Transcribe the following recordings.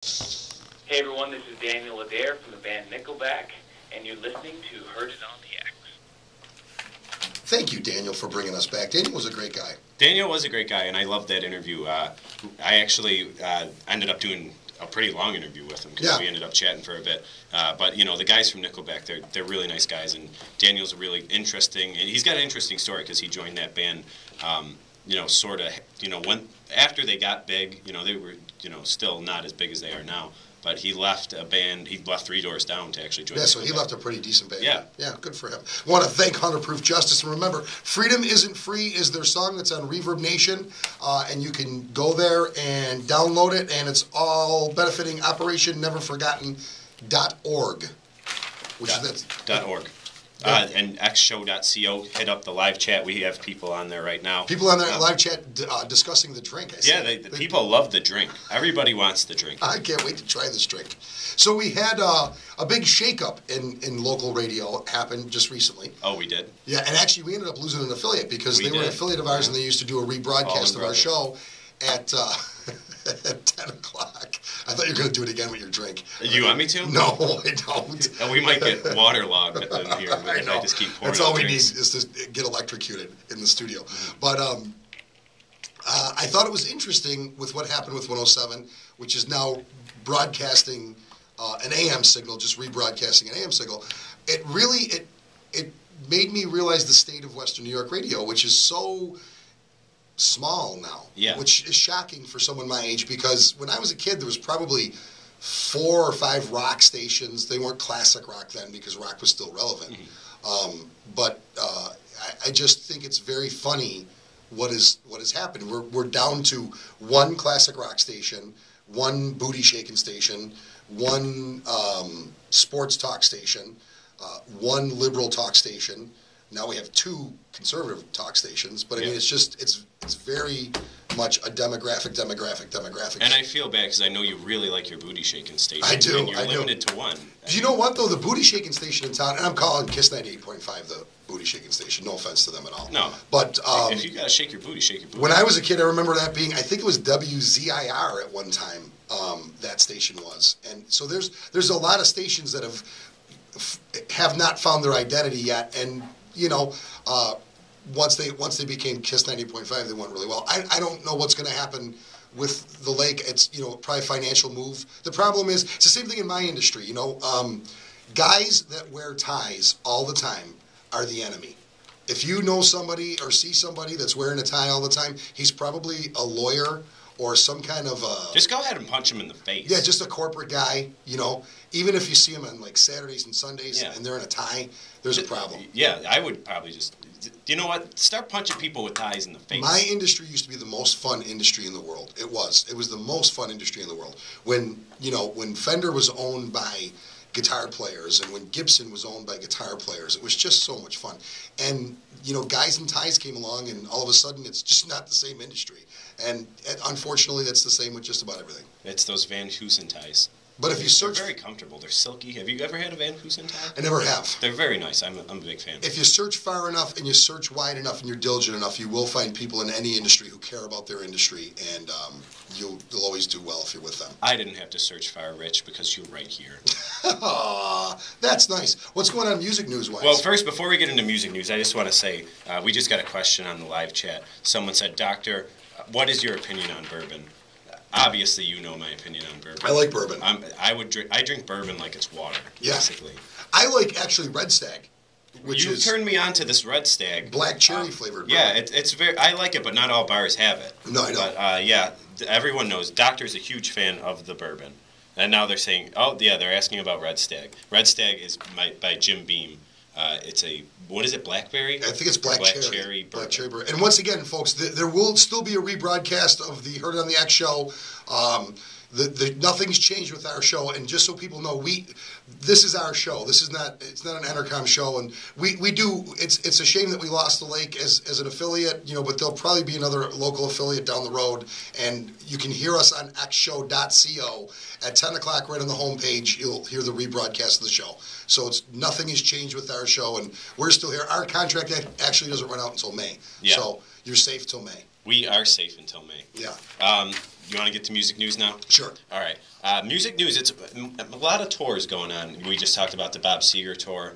Hey everyone, this is Daniel Adair from the band Nickelback, and you're listening to Heard It on the X. Thank you, Daniel, for bringing us back. Daniel was a great guy. Daniel was a great guy, and I loved that interview. I actually ended up doing a pretty long interview with him because we ended up chatting for a bit. But you know, the guys from Nickelback, they're really nice guys, and Daniel's a really interesting. And he's got an interesting story because he joined that band. When after they got big, they were still not as big as they are now. But he left a band. He left Three Doors Down to actually join. Yeah, so he left a pretty decent band. Yeah, good for him. I want to thank 100 Proof Justice, and remember, "Freedom Isn't Free" is their song that's on Reverb Nation, and you can go there and download it, and it's all benefiting Operation Never Forgotten.org, which is that. .org. And xshow.co, hit up the live chat. We have people on there right now. People on there live chat discussing the drink. The people love the drink. Everybody wants the drink. I can't wait to try this drink. So we had a big shakeup in local radio happen just recently. Oh, we did? Yeah, and actually we ended up losing an affiliate because they were an affiliate of ours and they used to do a rebroadcast of our show at 10 o'clock. I thought you were going to do it again with your drink. You want me to? No, I don't. And we might get waterlogged in here if I just keep pouring. That's all we drinks. need is to get electrocuted in the studio. But I thought it was interesting with what happened with 107, which is now broadcasting an AM signal, just rebroadcasting an AM signal. It really it made me realize the state of Western New York radio, which is so small now, which is shocking for someone my age because when I was a kid, there was probably 4 or 5 rock stations. They weren't classic rock then because rock was still relevant. But I just think it's very funny what has happened. We're down to 1 classic rock station, 1 booty shaking station, 1 sports talk station, 1 liberal talk station. Now we have 2 conservative talk stations, but I mean, it's very much a demographic. And I feel bad because I know you really like your booty shaking station. I do. And you're limited to 1. Do you know what though? The booty shaking station in town, and I'm calling Kiss 98.5 the booty shaking station. No offense to them at all. No. But if you gotta shake your booty, shake your booty. When I was a kid, I remember that being. I think it was WZIR at one time. That station was, and so there's a lot of stations that have not found their identity yet, and once they became Kiss 90.5, they went really well. I don't know what's going to happen with the lake. It's probably a financial move. The problem is it's the same thing in my industry. Guys that wear ties all the time are the enemy. If you know somebody or see somebody that's wearing a tie all the time, he's probably a lawyer or some kind of just go ahead and punch him in the face. Yeah, just a corporate guy. Even if you see him on like Saturdays and Sundays and they're in a tie, there's a problem. Yeah, I would probably just. You know what? Start punching people with ties in the face. My industry used to be the most fun industry in the world. It was the most fun industry in the world. When Fender was owned by guitar players and when Gibson was owned by guitar players, it was just so much fun. And guys in ties came along, and all of a sudden, it's just not the same industry. And unfortunately, that's the same with just about everything. It's those Van Heusen ties. But if you search, they're very comfortable. They're silky. Have you ever had a Van Heusen tie? I never have. They're very nice. I'm a big fan. If you search far enough and you search wide enough and you're diligent enough, you will find people in any industry who care about their industry, and you'll always do well if you're with them. I didn't have to search far, Rich, because you're right here. Aw, that's nice. What's going on music news-wise? Well, first, before we get into music news, I just want to say we just got a question on the live chat. Someone said, Doctor, what is your opinion on bourbon? Obviously, you know my opinion on bourbon. I like bourbon. I drink bourbon like it's water, basically. I like, actually, Red Stag. You turned me on to this Red Stag. Black cherry flavored bourbon. Yeah, it's very. I like it, but not all bars have it. No, I don't. But, everyone knows. Doctor's a huge fan of the bourbon. And now they're saying, they're asking about Red Stag. Red Stag is by Jim Beam. It's what is it, blackberry? I think it's black cherry. Bourbon. Black cherry bourbon. And once again, folks, there will still be a rebroadcast of the Heard It on the X show. Nothing's changed with our show, and just so people know, this is our show. It's not an Entercom show, and we do. It's a shame that we lost the lake as an affiliate, but there'll probably be another local affiliate down the road, and you can hear us on xshow.co at 10 o'clock right on the homepage. You'll hear the rebroadcast of the show. So nothing has changed with our show, and we're still here. Our contract actually doesn't run out until May, so you're safe till May. We are safe until May. Yeah. You want to get to music news now? Sure. All right. Music news, it's a lot of tours going on. We just talked about the Bob Seger tour.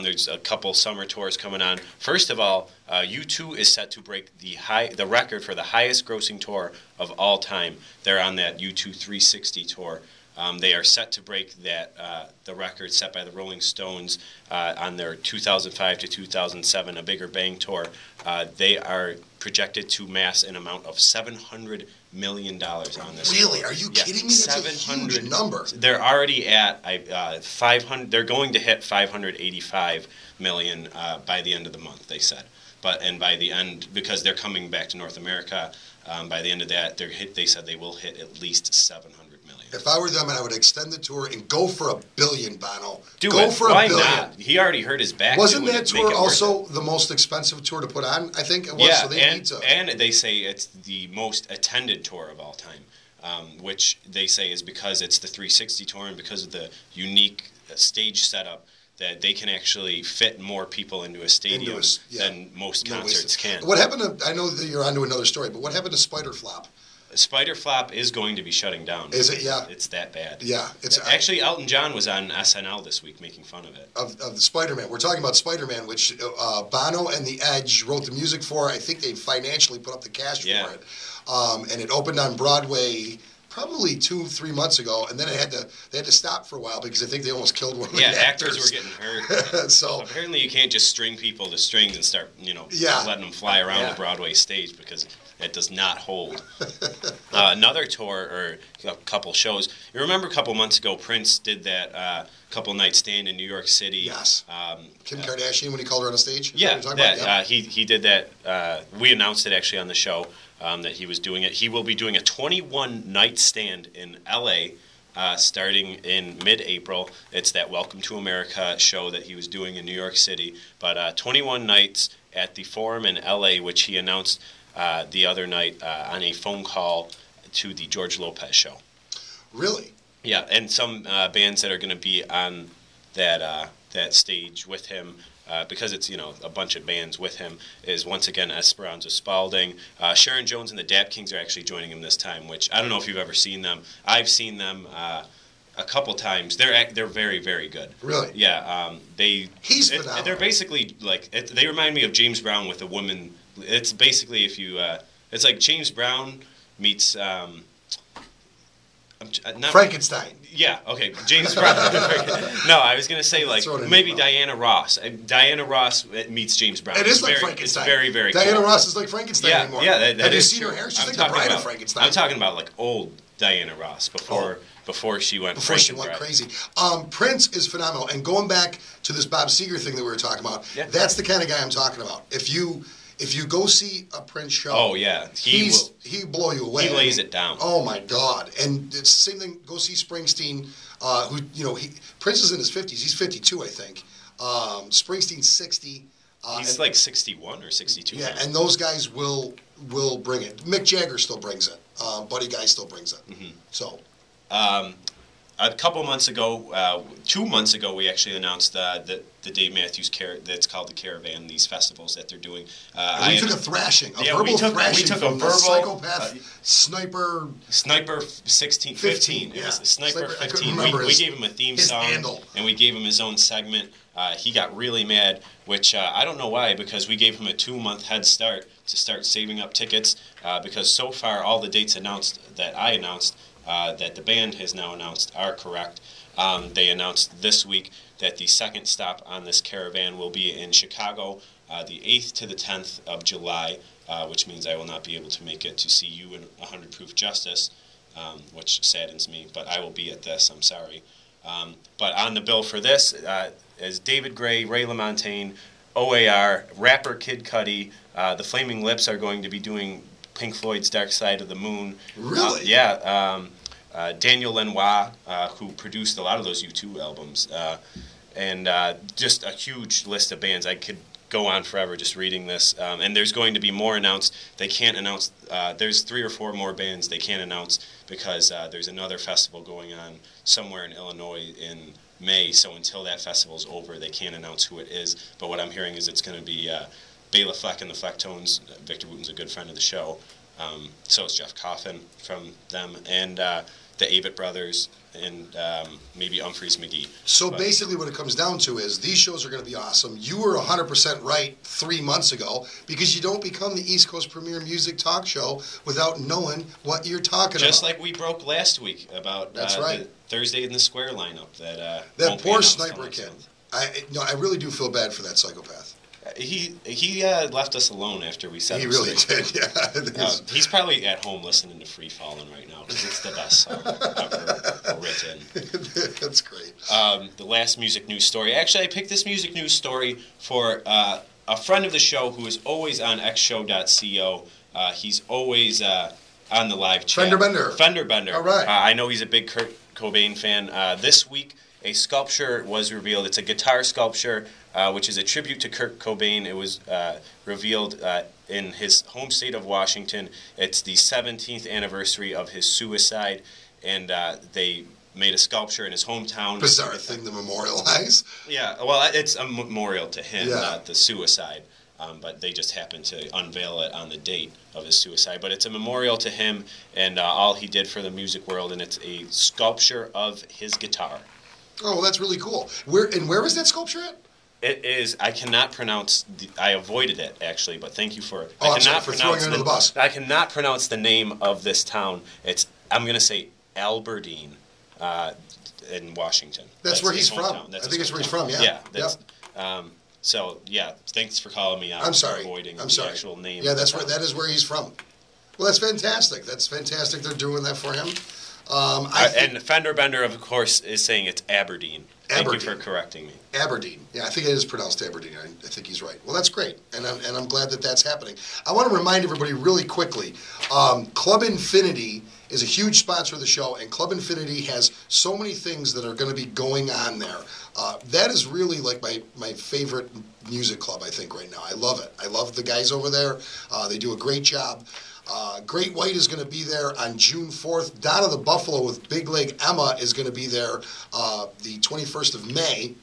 There's a couple summer tours coming on. First of all, U2 is set to break the record for the highest grossing tour of all time. They're on that U2 360 tour. They are set to break the record set by the Rolling Stones on their 2005 to 2007 A Bigger Bang tour. They are projected to mass an amount of $700 million on this. Really? tour. Are you kidding me? That's a huge number. They're already at 500. They're going to hit 585 million by the end of the month. They said, and by the end, because they're coming back to North America, by the end of that, they said they will hit at least 700 million. If I were them, I would extend the tour and go for $1 billion, Bono. Go for Why $1 billion. Not? He already hurt his back. Wasn't that tour also the most expensive tour to put on? I think it was. Yeah, so they need to. And they say it's the most attended tour of all time, which they say is because it's the 360 tour and because of the unique stage setup that they can actually fit more people into a stadium than most concerts can. What happened to? I know that you're onto another story, but what happened to Spider Flop? Spider Flop is going to be shutting down. Is it? Yeah. It's that bad. Yeah. It's actually Elton John was on SNL this week making fun of it. Of the Spider-Man. We're talking about Spider-Man, which Bono and The Edge wrote the music for. I think they financially put up the cash for it. And it opened on Broadway probably 2-3 months ago, and then they had to stop for a while because I think they almost killed one of the actors. Actors were getting hurt. So apparently you can't just string people to strings and start, letting them fly around the Broadway stage because it does not hold. Another tour or a couple shows. You remember a couple months ago, Prince did that couple night stand in New York City. Yes. Kim Kardashian when he called her on a stage. Yeah, he did that. We announced it actually on the show. That he was doing it. He will be doing a 21-night stand in L.A. Starting in mid-April. It's that Welcome to America show that he was doing in New York City. But 21 nights at the Forum in L.A., which he announced the other night on a phone call to the George Lopez show. Really? Yeah, and some bands that are going to be on that stage with him. Because it's a bunch of bands with him, is once again Esperanza Spalding. Sharon Jones and the Dap Kings are actually joining him this time, which I don't know if you've ever seen them. I've seen them a couple times. They're very, very good. Really? Yeah. He's phenomenal. They're basically they remind me of James Brown with a woman. It's basically it's like James Brown meets. Frankenstein. Yeah, okay. James Brown. No, I was going to say maybe Diana Ross. Diana Ross meets James Brown. It is like Frankenstein. It's very, very Diana cool. Ross is like Frankenstein anymore. Yeah, Have you seen her hair? She's like the bride of Frankenstein. I'm talking about like old Diana Ross before she went crazy. Prince is phenomenal. And going back to this Bob Seger thing that we were talking about, that's the kind of guy I'm talking about. If you go see a Prince show, he blow you away. He lays it down. Oh my God! And it's the same thing. Go see Springsteen. Prince is in his 50s. He's 52, I think. Springsteen 60. He's like 61 or 62. Yeah, and those guys will bring it. Mick Jagger still brings it. Buddy Guy still brings it. Mm-hmm. So. A couple months ago, 2 months ago, we actually announced the Dave Matthews that's called the Caravan. These festivals that they're doing. We took a thrashing, verbal thrashing. We took a verbal psychopath sniper. Sniper 15. It was Sniper 15. We gave him a theme song, and we gave him his own segment. He got really mad, which I don't know why, because we gave him a 2-month head start to start saving up tickets. Because so far, all the dates I announced. That the band has now announced are correct. They announced this week that the second stop on this caravan will be in Chicago, the 8th to the 10th of July, which means I will not be able to make it to see you in 100 Proof Justice, which saddens me, but I will be at this, I'm sorry. But on the bill for this is David Gray, Ray LaMontagne, OAR, rapper Kid Cudi, the Flaming Lips are going to be doing Pink Floyd's Dark Side of the Moon. Really? Daniel Lanois, who produced a lot of those U2 albums. And just a huge list of bands. I could go on forever just reading this. And there's going to be more announced. They can't announce. There's 3 or 4 more bands they can't announce because there's another festival going on somewhere in Illinois in May. So until that festival's over, they can't announce who it is. But what I'm hearing is it's going to be Bela Fleck and the Flecktones. Victor Wooten's a good friend of the show. So is Jeff Coffin from them, and the Avett Brothers, and maybe Humphreys McGee. So basically what it comes down to is these shows are going to be awesome. You were 100% right 3 months ago, because you don't become the East Coast premier music talk show without knowing what you're talking Just about. like we broke last week about That's right. the Thursday in the Square lineup. That poor sniper kid. I really do feel bad for that psychopath. He left us alone after we said he really did, yeah. He's probably at home listening to Free Fallin' right now, because it's the best song ever written. That's great. The last music news story. Actually, I picked this music news story for a friend of the show who is always on xshow.co. He's always on the live chat. Fender Bender. All right. I know he's a big Kurt Cobain fan. This week, a sculpture was revealed. It's a guitar sculpture, which is a tribute to Kurt Cobain. It was revealed in his home state of Washington. It's the 17th anniversary of his suicide, and they made a sculpture in his hometown. Bizarre thing to memorialize. Yeah, well, it's a memorial to him, Yeah. not the suicide. But they just happened to unveil it on the date of his suicide. But it's a memorial to him and all he did for the music world, and it's a sculpture of his guitar. Oh, well, that's really cool. Where is that sculpture at? It is. I cannot pronounce. I avoided it actually, but thank you for it. Oh, I'm sorry for throwing it under the bus. I cannot pronounce the name of this town. I'm going to say Aberdeen, in Washington. That's where he's from. I think it's where he's from. Yeah. Yeah. So yeah, thanks for calling me out. I'm sorry. For avoiding I'm the sorry. actual name. Yeah, that is where he's from. Well, that's fantastic. That's fantastic. They're doing that for him. And Fender Bender, of course, is saying it's Aberdeen. Thank you for correcting me. Aberdeen. Yeah, I think it is pronounced Aberdeen. I think he's right. Well, that's great, and I'm glad that that's happening. I want to remind everybody really quickly, Club Infinity is a huge sponsor of the show, and Club Infinity has so many things that are going to be going on there. That is really like my favorite music club, I think, right now. I love it. I love the guys over there. They do a great job. Great White is going to be there on June 4th. Donna the Buffalo with Big Leg Emma is going to be there the 21st of May.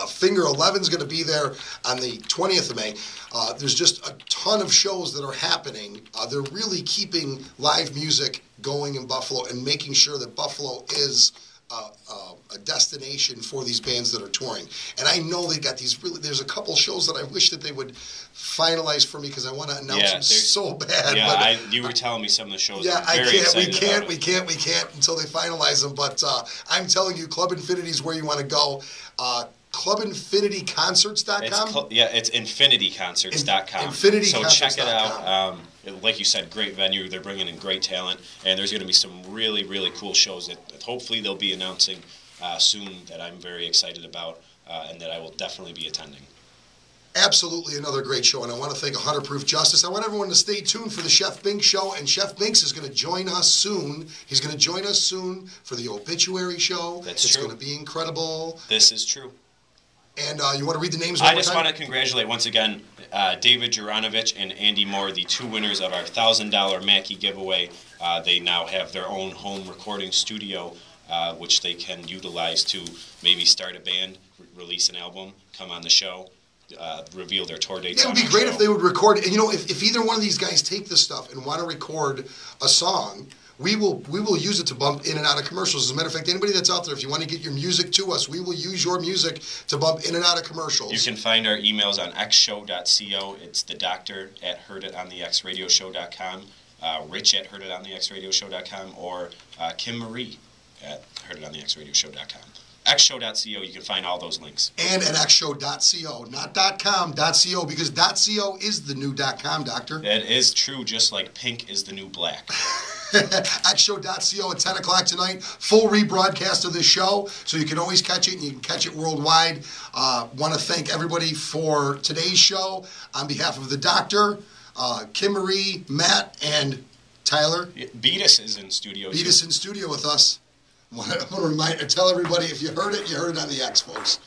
Finger 11 is going to be there on the 20th of May. There's just a ton of shows that are happening. They're really keeping live music going in Buffalo and making sure that Buffalo is a destination for these bands that are touring. And I know they got these there's a couple shows that I wish that they would finalize for me because I want to announce them so bad. Yeah, but, you were telling me some of the shows. Yeah, I'm very excited we can't until they finalize them. But I'm telling you, Club Infinity is where you want to go. ClubInfinityConcerts.com? It's InfinityConcerts.com. InfinityConcerts.com. So check it out. Like you said, great venue. They're bringing in great talent, and there's going to be some really, really cool shows that hopefully they'll be announcing soon that I'm very excited about and that I will definitely be attending. Absolutely another great show, and I want to thank 100 Proof Justice. I want everyone to stay tuned for the Chef Binks show, and Chef Binks is going to join us soon. He's going to join us soon for the obituary show. It's true. It's going to be incredible. This is true. And you want to read the names one more time? I just want to congratulate once again David Juranovich and Andy Moore, the two winners of our $1,000 Mackie giveaway. They now have their own home recording studio, which they can utilize to maybe start a band, release an album, come on the show. Reveal their tour dates. It would be great if they would record. And if either one of these guys take this stuff and want to record a song, we will use it to bump in and out of commercials. As a matter of fact, anybody that's out there, if you want to get your music to us, we will use your music to bump in and out of commercials. You can find our emails on xshow.co. It's the doctor at hearditonthexradioshow.com, Rich at hearditonthexradioshow.com, or Kim Marie at hearditonthexradioshow.com. xshow.co, you can find all those links. And at xshow.co, not .com, .co, because .co is the new .com, Doctor. That is true, just like pink is the new black. xshow.co at 10 o'clock tonight. Full rebroadcast of this show, so you can always catch it, and you can catch it worldwide. Want to thank everybody for today's show. On behalf of the Doctor, Kim Marie, Matt, and Tyler. Beatus is in studio. Beatus in studio with us. I want to tell everybody, if you heard it on the X, folks.